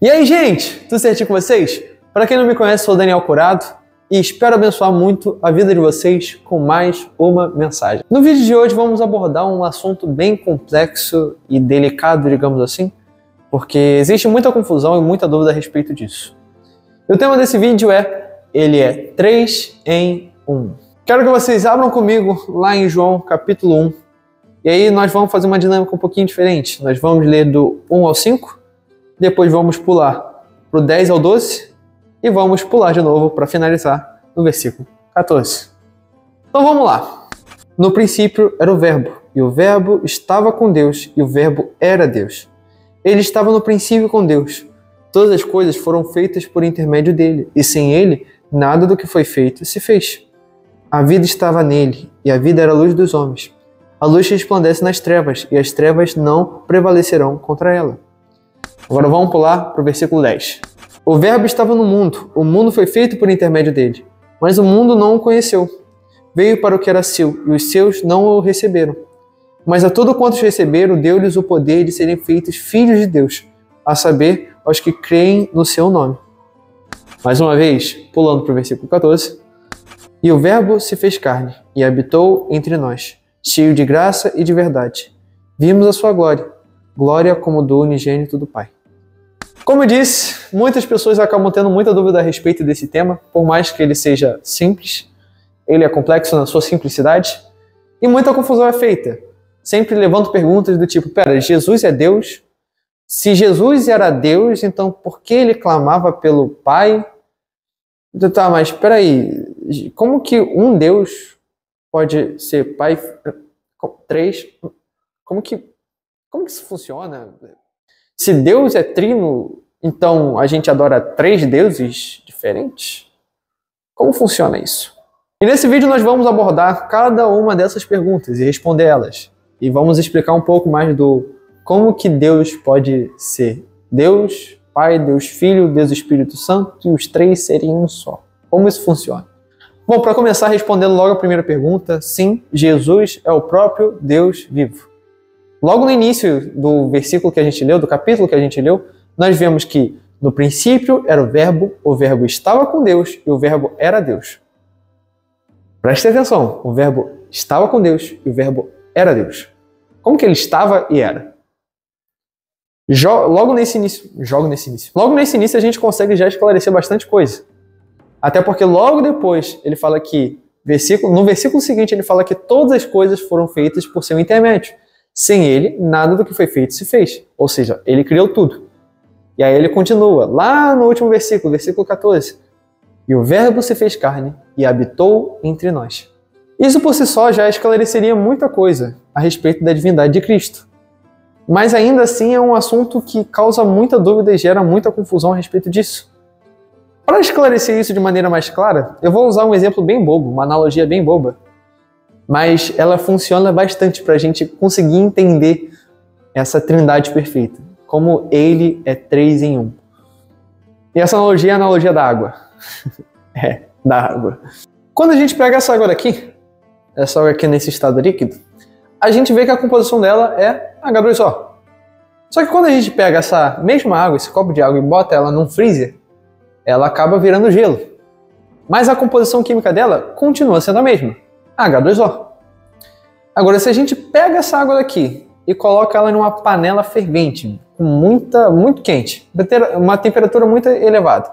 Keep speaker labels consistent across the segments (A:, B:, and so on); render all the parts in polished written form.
A: E aí, gente, tudo certinho com vocês? Para quem não me conhece, sou o Daniel Curado e espero abençoar muito a vida de vocês com mais uma mensagem. No vídeo de hoje vamos abordar um assunto bem complexo e delicado, digamos assim, porque existe muita confusão e muita dúvida a respeito disso. E o tema desse vídeo ele é 3 em 1. Quero que vocês abram comigo lá em João capítulo 1. E aí nós vamos fazer uma dinâmica um pouquinho diferente. Nós vamos ler do 1 ao 5, depois vamos pular para o 10 ao 12 e vamos pular de novo para finalizar no versículo 14. Então vamos lá. No princípio era o Verbo, e o Verbo estava com Deus, e o Verbo era Deus. Ele estava no princípio com Deus. Todas as coisas foram feitas por intermédio dele, e sem ele, nada do que foi feito se fez. A vida estava nele, e a vida era a luz dos homens. A luz resplandece nas trevas, e as trevas não prevalecerão contra ela. Agora vamos pular para o versículo 10. O Verbo estava no mundo, o mundo foi feito por intermédio dele, mas o mundo não o conheceu. Veio para o que era seu, e os seus não o receberam. Mas a todo quantos receberam, deu-lhes o poder de serem feitos filhos de Deus, a saber, aos que creem no seu nome. Mais uma vez, pulando para o versículo 14. E o Verbo se fez carne, e habitou entre nós, cheio de graça e de verdade. Vimos a sua glória, glória como do unigênito do Pai. Como eu disse, muitas pessoas acabam tendo muita dúvida a respeito desse tema, por mais que ele seja simples, ele é complexo na sua simplicidade, e muita confusão é feita. Sempre levanto perguntas do tipo, Jesus é Deus? Se Jesus era Deus, então por que ele clamava pelo Pai? Tá, mas peraí, como que um Deus pode ser Pai? 3? Como que isso funciona? Se Deus é trino, então a gente adora 3 deuses diferentes? Como funciona isso? E nesse vídeo nós vamos abordar cada uma dessas perguntas e responder elas. E vamos explicar um pouco mais do como que Deus pode ser Deus, Pai, Deus Filho, Deus Espírito Santo, e os 3 seriam um só. Como isso funciona? Bom, para começar respondendo logo a primeira pergunta, sim, Jesus é o próprio Deus vivo. Logo no início do versículo que a gente leu, do capítulo que a gente leu, nós vemos que no princípio era o Verbo estava com Deus e o Verbo era Deus. Preste atenção, o Verbo estava com Deus e o Verbo era Deus. Como que ele estava e era? Logo nesse início a gente consegue já esclarecer bastante coisa. Até porque logo depois ele fala que, no versículo seguinte ele fala que todas as coisas foram feitas por seu intermédio. Sem ele, nada do que foi feito se fez. Ou seja, ele criou tudo. E aí ele continua, lá no último versículo 14. E o Verbo se fez carne e habitou entre nós. Isso por si só já esclareceria muita coisa a respeito da divindade de Cristo. Mas ainda assim é um assunto que causa muita dúvida e gera muita confusão a respeito disso. Para esclarecer isso de maneira mais clara, eu vou usar um exemplo bem bobo, uma analogia bem boba. Mas ela funciona bastante para a gente conseguir entender essa trindade perfeita. Como ele é 3 em 1. E essa analogia é a analogia da água. Da água. Quando a gente pega essa água aqui nesse estado líquido, a gente vê que a composição dela é H2O. Só que quando a gente pega essa mesma água, esse copo de água, e bota ela num freezer, ela acaba virando gelo. Mas a composição química dela continua sendo a mesma, H2O. Agora, se a gente pega essa água daqui e coloca ela numa panela fervente, muito quente, uma temperatura muito elevada,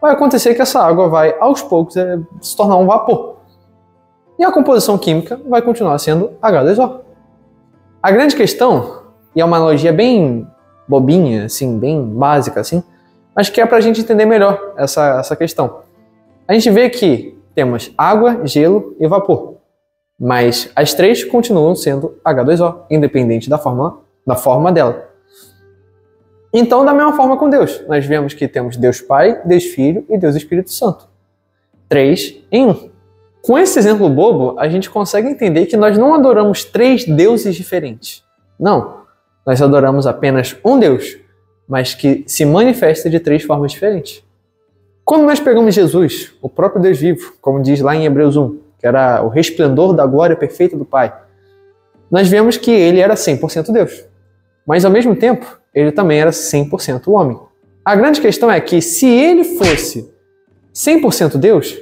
A: vai acontecer que essa água vai, aos poucos, se tornar um vapor. E a composição química vai continuar sendo H2O. A grande questão, e é uma analogia bem bobinha, assim, bem básica, assim, mas que é para a gente entender melhor essa questão. A gente vê que temos água, gelo e vapor, mas as 3 continuam sendo H2O, independente da forma dela. Então, da mesma forma com Deus, nós vemos que temos Deus Pai, Deus Filho e Deus Espírito Santo. 3 em 1. Com esse exemplo bobo, a gente consegue entender que nós não adoramos 3 deuses diferentes. Não, nós adoramos apenas um Deus, mas que se manifesta de 3 formas diferentes. Quando nós pegamos Jesus, o próprio Deus vivo, como diz lá em Hebreus 1, que era o resplendor da glória perfeita do Pai, nós vemos que ele era 100% Deus. Mas ao mesmo tempo, ele também era 100% homem. A grande questão é que se ele fosse 100% Deus,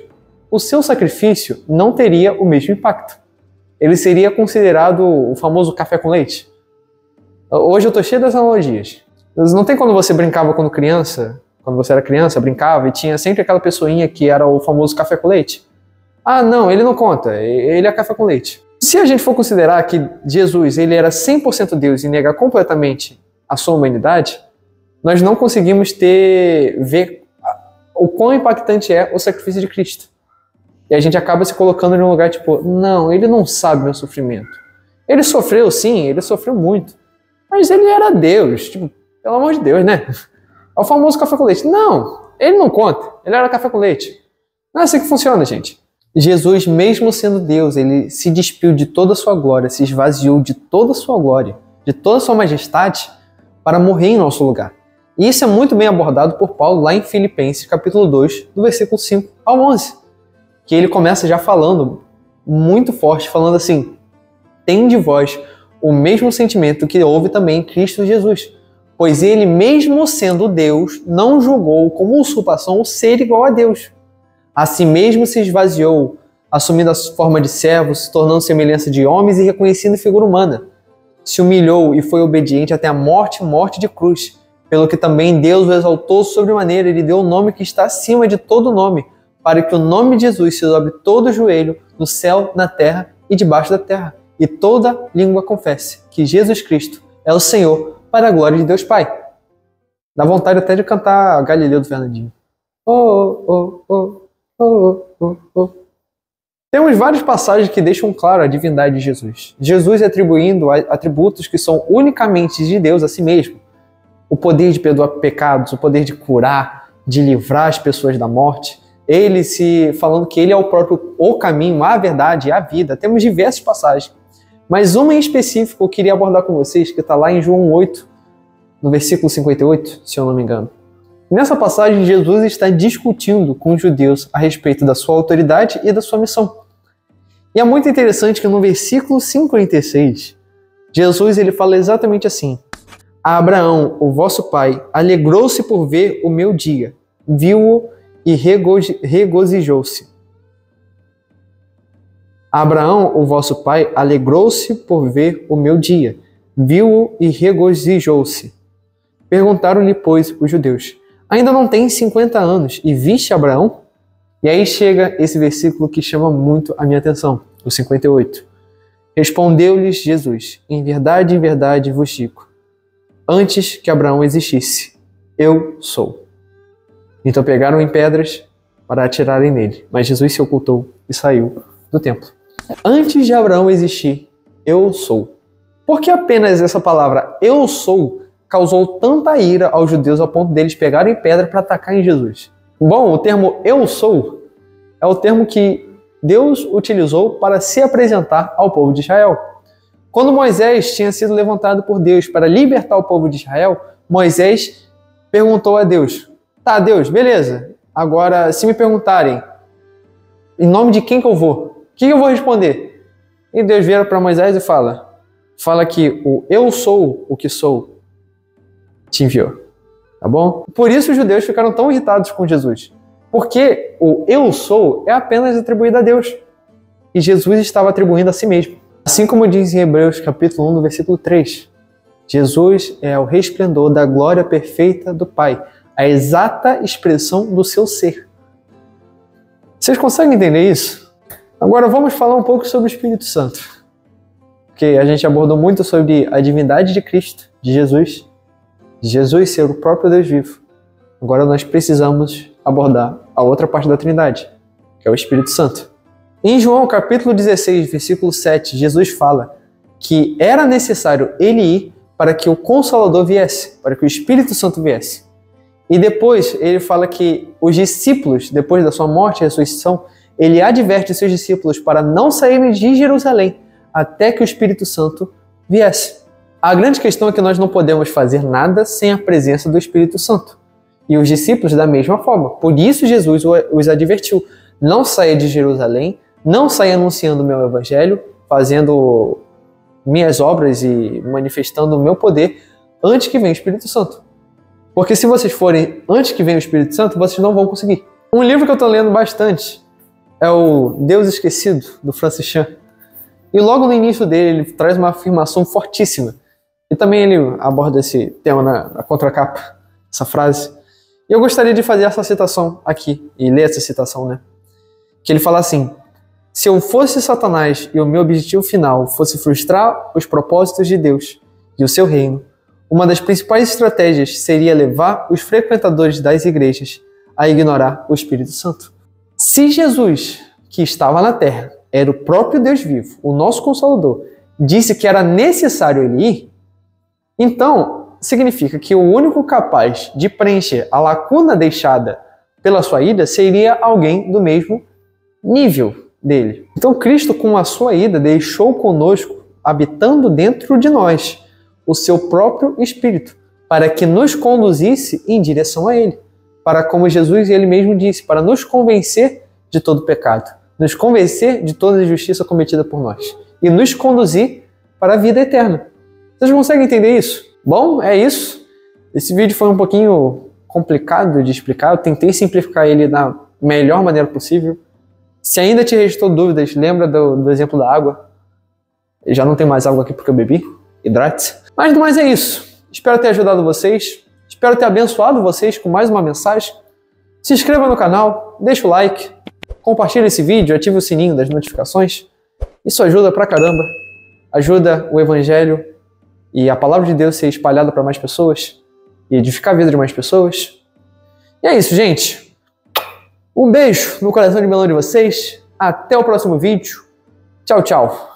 A: o seu sacrifício não teria o mesmo impacto. Ele seria considerado o famoso café com leite. Hoje eu tô cheio das analogias. Não tem quando você brincava quando criança, quando você era criança, brincava e tinha sempre aquela pessoinha que era o famoso café com leite? Ah, não, ele não conta, ele é café com leite. Se a gente for considerar que Jesus ele era 100% Deus e negar completamente a sua humanidade, nós não conseguimos ver o quão impactante é o sacrifício de Cristo. E a gente acaba se colocando em um lugar tipo, não, ele não sabe meu sofrimento. Ele sofreu sim, ele sofreu muito. Mas ele era Deus, tipo, pelo amor de Deus, né? É o famoso café com leite. Não, ele não conta, ele era café com leite. Não é assim que funciona, gente. Jesus, mesmo sendo Deus, ele se despiu de toda a sua glória, se esvaziou de toda a sua glória, de toda a sua majestade, para morrer em nosso lugar. E isso é muito bem abordado por Paulo lá em Filipenses, capítulo 2, do versículo 5 ao 11. Que ele começa já falando muito forte, falando assim: tende vós o mesmo sentimento que houve também em Cristo Jesus, pois ele, mesmo sendo Deus, não julgou como usurpação o ser igual a Deus. A si mesmo se esvaziou, assumindo a forma de servo, se tornando semelhança de homens e reconhecendo figura humana. Se humilhou e foi obediente até a morte de cruz, pelo que também Deus o exaltou sobremaneira, ele deu o nome que está acima de todo nome, para que o nome de Jesus se dobre todo o joelho, no céu, na terra e debaixo da terra, e toda língua confesse que Jesus Cristo é o Senhor, para a glória de Deus Pai. Dá vontade até de cantar Galileu do Fernandinho. Oh, oh, oh, oh, oh, oh. Temos várias passagens que deixam claro a divindade de Jesus. Jesus atribuindo atributos que são unicamente de Deus a si mesmo. O poder de perdoar pecados, o poder de curar, de livrar as pessoas da morte. Ele se falando que ele é o próprio o caminho, a verdade e a vida. Temos diversas passagens. Mas uma em específico eu queria abordar com vocês, que está lá em João 8, no versículo 58, se eu não me engano. Nessa passagem, Jesus está discutindo com os judeus a respeito da sua autoridade e da sua missão. E é muito interessante que no versículo 56, Jesus ele fala exatamente assim: a Abraão, o vosso pai, alegrou-se por ver o meu dia, viu-o e regozijou-se. Abraão, o vosso pai, alegrou-se por ver o meu dia, viu-o e regozijou-se. Perguntaram-lhe, pois, os judeus: ainda não tens 50 anos e viste Abraão? E aí chega esse versículo que chama muito a minha atenção, o 58. Respondeu-lhes Jesus: em verdade vos digo, antes que Abraão existisse, eu sou. Então pegaram em pedras para atirarem nele, mas Jesus se ocultou e saiu do templo. Antes de Abraão existir, eu sou. Por que apenas essa palavra eu sou causou tanta ira aos judeus ao ponto deles pegarem pedra para atacar em Jesus? Bom, o termo eu sou é o termo que Deus utilizou para se apresentar ao povo de Israel. Quando Moisés tinha sido levantado por Deus para libertar o povo de Israel, Moisés perguntou a Deus: tá, Deus, beleza. Agora, se me perguntarem em nome de quem que eu vou, o que eu vou responder? E Deus vira para Moisés e fala que o eu sou o que sou te enviou. Tá bom? Por isso os judeus ficaram tão irritados com Jesus. Porque o eu sou é apenas atribuído a Deus. E Jesus estava atribuindo a si mesmo. Assim como diz em Hebreus capítulo 1, no versículo 3. Jesus é o resplendor da glória perfeita do Pai. A exata expressão do seu ser. Vocês conseguem entender isso? Agora vamos falar um pouco sobre o Espírito Santo. Porque a gente abordou muito sobre a divindade de Cristo, de Jesus ser o próprio Deus vivo. Agora nós precisamos abordar a outra parte da Trindade, que é o Espírito Santo. Em João capítulo 16, versículo 7, Jesus fala que era necessário ele ir para que o Consolador viesse, para que o Espírito Santo viesse. E depois ele fala que os discípulos, depois da sua morte e ressurreição, ele adverte seus discípulos para não saírem de Jerusalém até que o Espírito Santo viesse. A grande questão é que nós não podemos fazer nada sem a presença do Espírito Santo. E os discípulos da mesma forma. Por isso Jesus os advertiu: não saia de Jerusalém, não saia anunciando o meu evangelho, fazendo minhas obras e manifestando o meu poder antes que venha o Espírito Santo. Porque se vocês forem antes que venha o Espírito Santo, vocês não vão conseguir. Um livro que eu estou lendo bastante é o Deus Esquecido, do Francis Chan. E logo no início dele, ele traz uma afirmação fortíssima. E também ele aborda esse tema na contracapa, essa frase. E eu gostaria de fazer essa citação aqui, e ler essa citação, né? Que ele fala assim: se eu fosse Satanás e o meu objetivo final fosse frustrar os propósitos de Deus e o seu reino, uma das principais estratégias seria levar os frequentadores das igrejas a ignorar o Espírito Santo. Se Jesus, que estava na terra, era o próprio Deus vivo, o nosso Consolador, disse que era necessário ele ir, então significa que o único capaz de preencher a lacuna deixada pela sua ida seria alguém do mesmo nível dele. Então Cristo, com a sua ida, deixou conosco, habitando dentro de nós, o seu próprio Espírito, para que nos conduzisse em direção a Ele. Para, como Jesus ele mesmo disse, para nos convencer de todo pecado, nos convencer de toda injustiça cometida por nós e nos conduzir para a vida eterna. Vocês conseguem entender isso? Bom, é isso. Esse vídeo foi um pouquinho complicado de explicar, eu tentei simplificar ele da melhor maneira possível. Se ainda te restou dúvidas, lembra do exemplo da água. Eu já não tem mais água aqui porque eu bebi, hidrate-se. Mas do mais é isso. Espero ter ajudado vocês. Espero ter abençoado vocês com mais uma mensagem. Se inscreva no canal, deixa o like, compartilhe esse vídeo, ative o sininho das notificações. Isso ajuda pra caramba. Ajuda o Evangelho e a Palavra de Deus ser espalhada para mais pessoas e edificar a vida de mais pessoas. E é isso, gente. Um beijo no coração de melão de vocês. Até o próximo vídeo. Tchau, tchau.